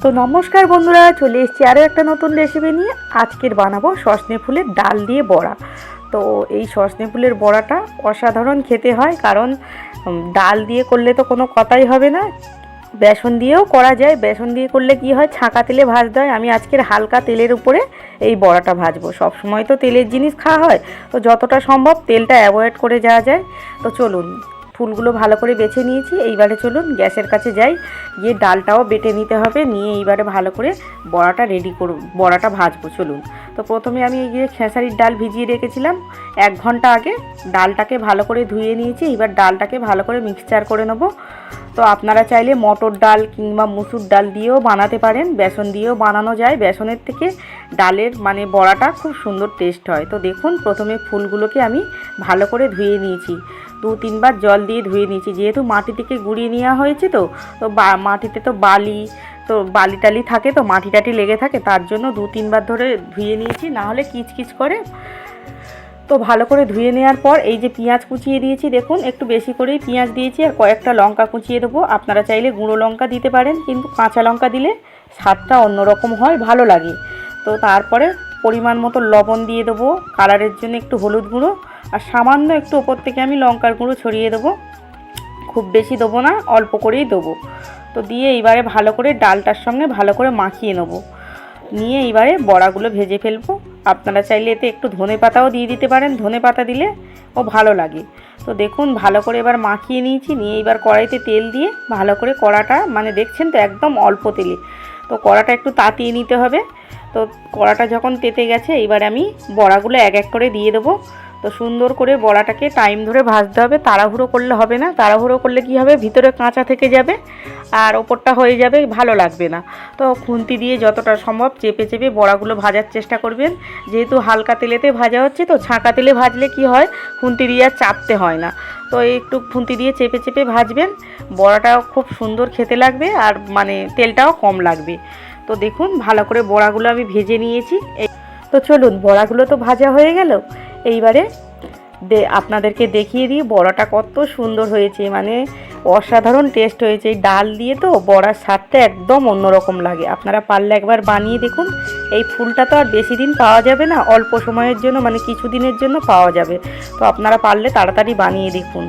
তো নমস্কার বন্ধুরা, চলে এসেছি আরও একটা নতুন রেসিপি নিয়ে। আজকের বানাবো সজনে ফুলের ডাল দিয়ে বড়া। তো এই সজনে ফুলের বড়াটা অসাধারণ খেতে হয়, কারণ ডাল দিয়ে করলে তো কোনো কথাই হবে না। বেসন দিয়েও করা যায়, বেসন দিয়ে করলে কি হয়, ছাঁকা তেলে ভাজতে হয়। আমি আজকের হালকা তেলের উপরে এই বড়াটা ভাজবো। সব সময় তো তেলের জিনিস খাওয়া হয়, তো যতটা সম্ভব তেলটা অ্যাভয়েড করে যাওয়া যায়। তো চলুন, ফুলগুলো ভালো করে বেছে নিয়েছি। এইবারে চলুন গ্যাসের কাছে যাই, গিয়ে ডালটাও বেটে নিতে হবে। নিয়ে এইবারে ভালো করে বড়াটা রেডি করব, বড়াটা ভাজবো। চলুন। তো প্রথমে আমি এই যে খেসারির ডাল ভিজিয়ে রেখেছিলাম 1 ঘন্টা আগে, ডালটাকে ভালো করে ধুয়ে নিয়েছি। এবার ডালটাকে ভালো করে মিক্সচার করে নেব। তো আপনারা চাইলে মটর ডাল কিংবা মুসুর ডাল দিয়েও বানাতে পারেন, বেসন দিয়েও বানানো যায়। বেসনের থেকে ডালের বড়াটা খুব সুন্দর টেস্ট হয়। তো দেখুন, প্রথমে ফুলগুলোকে আমি ভালো করে ধুয়ে নিয়েছি, 2-3 বার জল দিয়ে ধুয়ে নিয়েছি। যেহেতু মাটি থেকে গুঁড়িয়ে নেওয়া হয়েছে, তো মাটিতে তো বালি টালি থাকে, তো মাটি টাটি লেগে থাকে, তার জন্য 2-3 বার ধরে ধুয়ে নিয়েছি, না হলে কিচকিচ করে। তো ভালো করে ধুয়ে নেওয়ার পর এই যে পেঁয়াজ কুচিয়ে দিয়েছি, দেখুন একটু বেশি করেই পেঁয়াজ দিয়েছি, আর কয়েকটা লঙ্কা কুচিয়ে দেবো। আপনারা চাইলে গুঁড়ো লঙ্কা দিতে পারেন, কিন্তু কাঁচা লঙ্কা দিলে স্বাদটা অন্যরকম হয়, ভালো লাগে। তো তারপরে পরিমাণ মতো লবণ দিয়ে দেবো, কালারের জন্য একটু হলুদ গুঁড়ো, আর সামান্য একটু ওপর থেকে আমি লঙ্কার গুঁড়ো ছড়িয়ে দেবো। খুব বেশি দেবো না, অল্প করেই দেবো। তো দিয়ে এইবারে ভালো করে ডালটার সঙ্গে ভালো করে মাখিয়ে নেবো। নিয়ে এইবারে বড়াগুলো ভেজে ফেলবো। আপনারা চাইলে এতে একটু ধনে পাতাও দিয়ে দিতে পারেন, ধনে পাতা দিলে ও ভালো লাগে। তো দেখুন, ভালো করে এবার মাখিয়ে নিয়েছি। নিয়ে এবার কড়াইতে তেল দিয়ে ভালো করে কড়াটা, দেখছেন তো একদম অল্প তেলে, তো কড়াটা একটু তাতিয়ে নিতে হবে। তো কড়াটা যখন তেতে গেছে, এবার আমি বড়াগুলো এক এক করে দিয়ে দেবো। তো সুন্দর করে বড়াটাকে টাইম ধরে ভাজতে হবে, তাড়াহুড়ো করলে হবে না। তাড়াহুড়ো করলে কি হবে, ভিতরে কাঁচা থেকে যাবে আর ওপরটা হয়ে যাবে, ভালো লাগবে না। তো খুন্তি দিয়ে যতটা সম্ভব চেপে চেপে বড়াগুলো ভাজার চেষ্টা করবেন। যেহেতু হালকা তেলেতে ভাজা হচ্ছে, তো ছাঁকা তেলে ভাজলে কি হয়, খুন্তি দিয়ে আর চাপতে হয় না। তো একটু খুন্তি দিয়ে চেপে চেপে ভাজবেন, বড়াটাও খুব সুন্দর খেতে লাগবে, আর তেলটাও কম লাগবে। তো দেখুন, ভালো করে বড়াগুলো আমি ভেজে নিয়েছি। তো চলুন, বড়াগুলো তো ভাজা হয়ে গেল। এইবারে আপনাদেরকে দেখিয়ে দিই বড়াটা কত সুন্দর হয়েছে, অসাধারণ টেস্ট হয়েছে। এই ডাল দিয়ে তো বড়ার স্বাদটা একদম অন্যরকম লাগে। আপনারা পারলে একবার বানিয়ে দেখুন। এই ফুলটা তো আর বেশি দিন পাওয়া যাবে না, অল্প সময়ের জন্য, কিছু দিনের জন্য পাওয়া যাবে। তো আপনারা পারলে তাড়াতাড়ি বানিয়ে দেখুন।